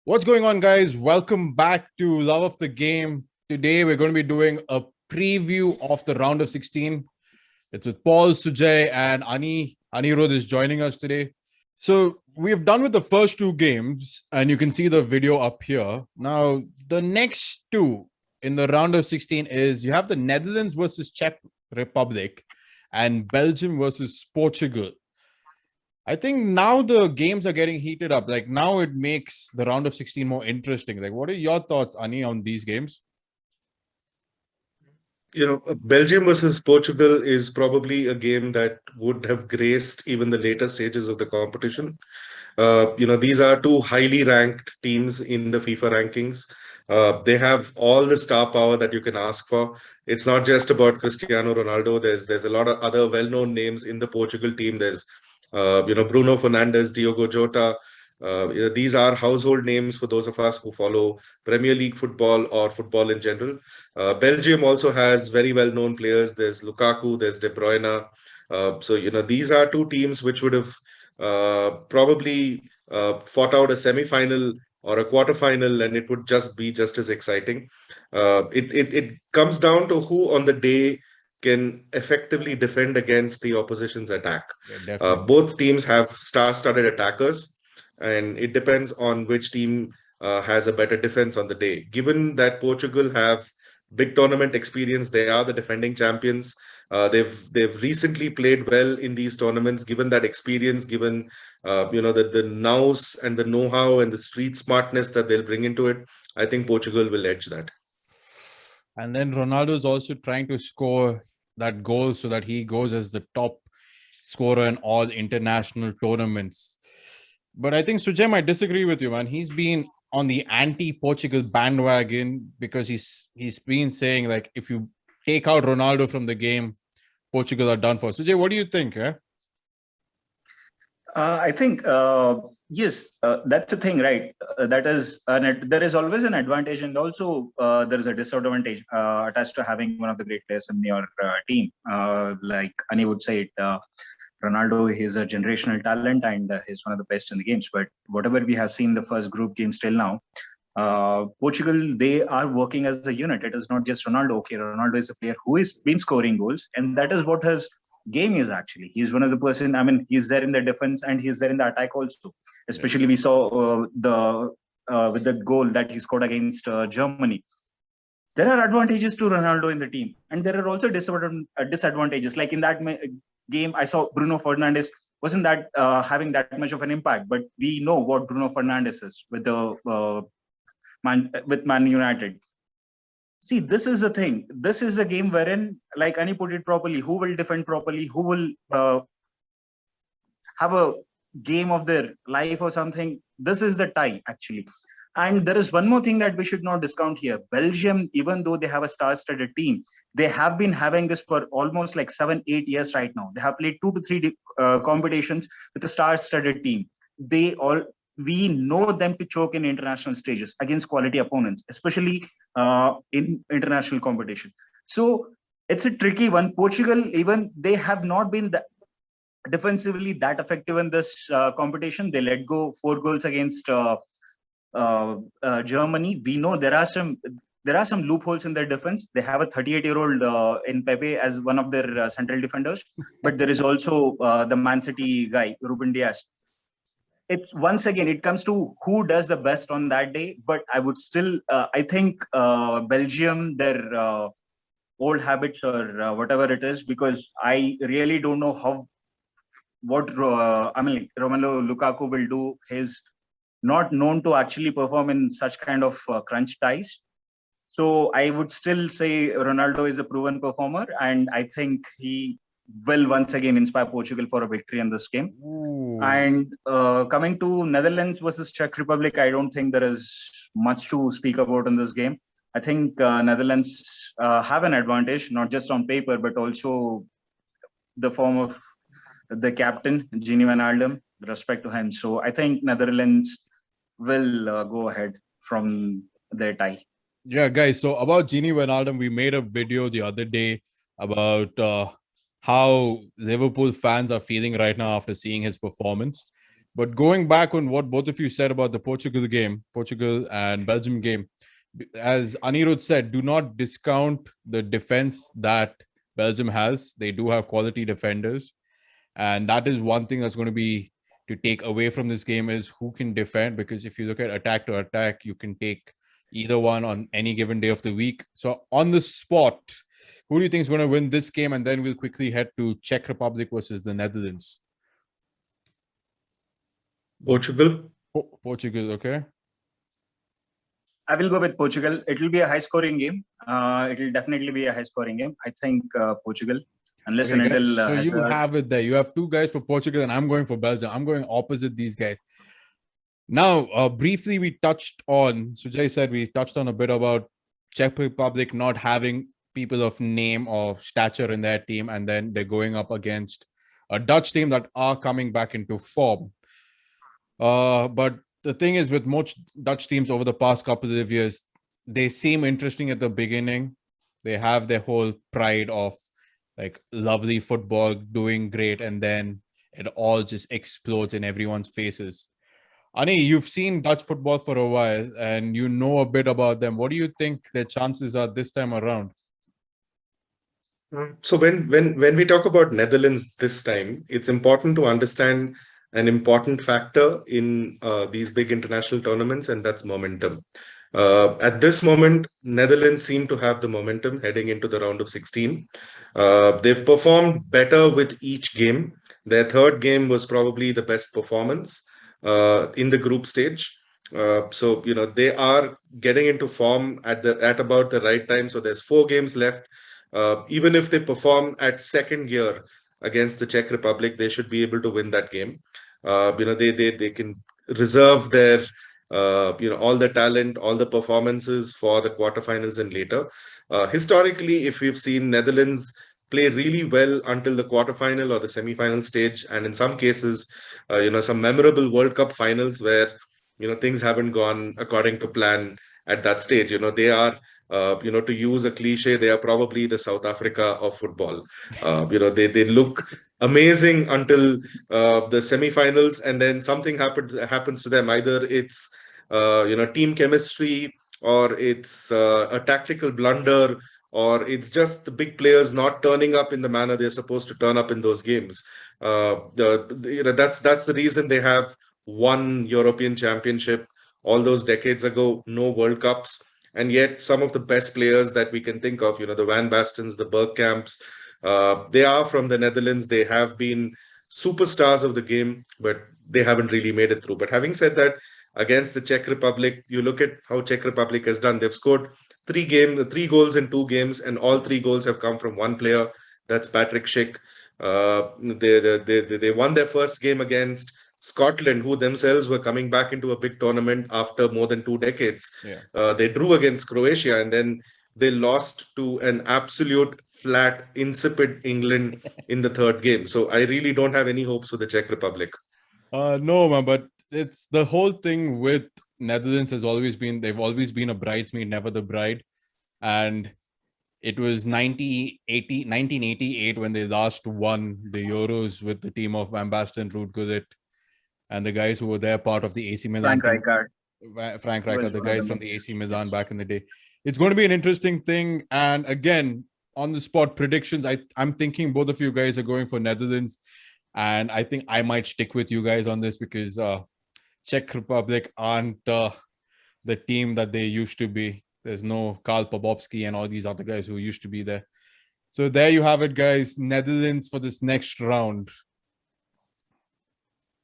What's going on, guys? Welcome back to Love of the Game. Today, we're going to be doing a preview of the round of 16. It's with Paul, Sujay, and Anirudh is joining us today. So, we've done with the first two games, and you can see the video up here. Now, the next two in the round of 16 is you have the Netherlands versus Czech Republic and Belgium versus Portugal. I think now the games are getting heated up. Like now it makes the round of 16 more interesting. Like, what are your thoughts, Ani, on these games? Belgium versus Portugal is probably a game that would have graced even the later stages of the competition. These are two highly ranked teams in the FIFA rankings. They have all the star power that you can ask for. It's not just about Cristiano Ronaldo. There's a lot of other well-known names in the Portugal team. There's Bruno Fernandes, Diogo Jota. These are household names for those of us who follow Premier League football or football in general. Belgium also has very well-known players. There's Lukaku, there's De Bruyne. These are two teams which would have probably fought out a semi-final or a quarter-final, and it would just be just as exciting. It comes down to who on the day can effectively defend against the opposition's attack. Both teams have star-studded attackers, and it depends on which team has a better defense on the day. Given that Portugal have big tournament experience, they are the defending champions. They've recently played well in these tournaments. Given that experience, given the nous and the know-how and the street smartness that they'll bring into it, I think Portugal will edge that. And then Ronaldo is also trying to score that goal so that he goes as the top scorer in all international tournaments. But I think Sujay might disagree with you, man. He's been on the anti-Portugal bandwagon because he's been saying, like, if you take out Ronaldo from the game, Portugal are done for. Sujay, what do you think? I think yes, that's the thing, right? There is always an advantage, and also there is a disadvantage attached to having one of the great players in your team. Like Ani would say it, Ronaldo, he's a generational talent and he's one of the best in the games. But whatever we have seen the first group games till now, Portugal, they are working as a unit. It is not just Ronaldo. Okay, Ronaldo is a player who has been scoring goals, and that is what his game is actually. He's one of the person. I mean, he's there in the defense and he's there in the attack also. Especially we saw with the goal that he scored against Germany. There are advantages to Ronaldo in the team, and there are also disadvantages. Like in that game, I saw Bruno Fernandes wasn't that having that much of an impact, but we know what Bruno Fernandes is with the Man United. See, this is the thing. This is a game wherein, like Ani put it properly, who will defend properly, who will have a game of their life or something. This is the tie, actually. And there is one more thing that we should not discount here. Belgium, even though they have a star-studded team, they have been having this for almost like 7-8 years right now. They have played 2 to 3 competitions with a star-studded team. We know them to choke in international stages against quality opponents, especially in international competition. So it's a tricky one. Portugal, even they have not been defensively that effective in this competition. They let go 4 goals against Germany. We know there are some loopholes in their defense. They have a 38-year-old in Pepe as one of their central defenders, but there is also the Man City guy, Ruben Dias. It's once again, it comes to who does the best on that day. But I would still, I think Belgium, their old habits or whatever it is, because I really don't know Romelu Lukaku will do. He's not known to actually perform in such kind of crunch ties. So I would still say Ronaldo is a proven performer, and I think he will once again inspire Portugal for a victory in this game. Ooh. And coming to Netherlands versus Czech Republic, I don't think there is much to speak about in this game. I think Netherlands have an advantage, not just on paper, but also the form of the captain, Gini Wijnaldum, respect to him. So I think Netherlands will go ahead from their tie. Yeah, guys. So about Gini Wijnaldum, we made a video the other day about how Liverpool fans are feeling right now after seeing his performance. But going back on what both of you said about the Portugal and Belgium game, as Anirudh said, do not discount the defense that Belgium has. They do have quality defenders. And that is one thing that's going to be to take away from this game is who can defend. Because if you look at attack to attack, you can take either one on any given day of the week. So on the spot, who do you think is going to win this game? And then we'll quickly head to Czech Republic versus the Netherlands. Portugal. Portugal, okay. I will go with Portugal. It will be a high-scoring game. It will definitely be a high-scoring game. I think Portugal, unless Okay, and guys, until so you have it there. You have two guys for Portugal, and I'm going for Belgium. I'm going opposite these guys. Now, briefly, we touched on, Sujay said we touched on a bit about Czech Republic not having people of name or stature in their team, and then they're going up against a Dutch team that are coming back into form. But the thing is, with most Dutch teams over the past couple of years, they seem interesting at the beginning. They have their whole pride of like lovely football, doing great, and then it all just explodes in everyone's faces. Ani, you've seen Dutch football for a while and you know a bit about them. What do you think their chances are this time around? So when we talk about Netherlands this time, it's important to understand an important factor in these big international tournaments, and that's momentum. At this moment, Netherlands seem to have the momentum heading into the round of 16. They've performed better with each game. Their third game was probably the best performance in the group stage. So they are getting into form at about the right time. So there's 4 games left. Even if they perform at second gear against the Czech Republic, they should be able to win that game. They can reserve their all the talent, all the performances for the quarterfinals and later. Historically, if we've seen Netherlands play really well until the quarterfinal or the semi-final stage, and in some cases, some memorable World Cup finals where things haven't gone according to plan at that stage. They are to use a cliche, they are probably the South Africa of football. They look amazing until the semi-finals, and then something happens to them. Either it's team chemistry, or it's a tactical blunder, or it's just the big players not turning up in the manner they're supposed to turn up in those games. That's the reason they have won European Championship all those decades ago, no World Cups. And yet some of the best players that we can think of, the Van Bastens, the Bergkamps, they are from the Netherlands. They have been superstars of the game, but they haven't really made it through. But having said that, against the Czech Republic, you look at how Czech Republic has done. They've scored 3 goals in 2 games, and all 3 goals have come from one player. That's Patrick Schick. They won their first game against Scotland, who themselves were coming back into a big tournament after more than 2 decades. Yeah. They drew against Croatia, and then they lost to an absolute flat, insipid England in the third game. So I really don't have any hopes for the Czech Republic. No, man, but it's the whole thing with Netherlands has always been, they've always been a bridesmaid, never the bride. And it was 1988 when they last won the Euros with the team of Van Basten, Ruud Gullit, and the guys who were there part of the AC Milan Frank Rijkaard. Frank Rijkaard, the guys from the AC Milan back in the day. It's going to be an interesting thing. And again, on the spot predictions, I'm thinking both of you guys are going for Netherlands. And I think I might stick with you guys on this because Czech Republic aren't the team that they used to be. There's no Karl Pobovsky and all these other guys who used to be there. So there you have it, guys. Netherlands for this next round.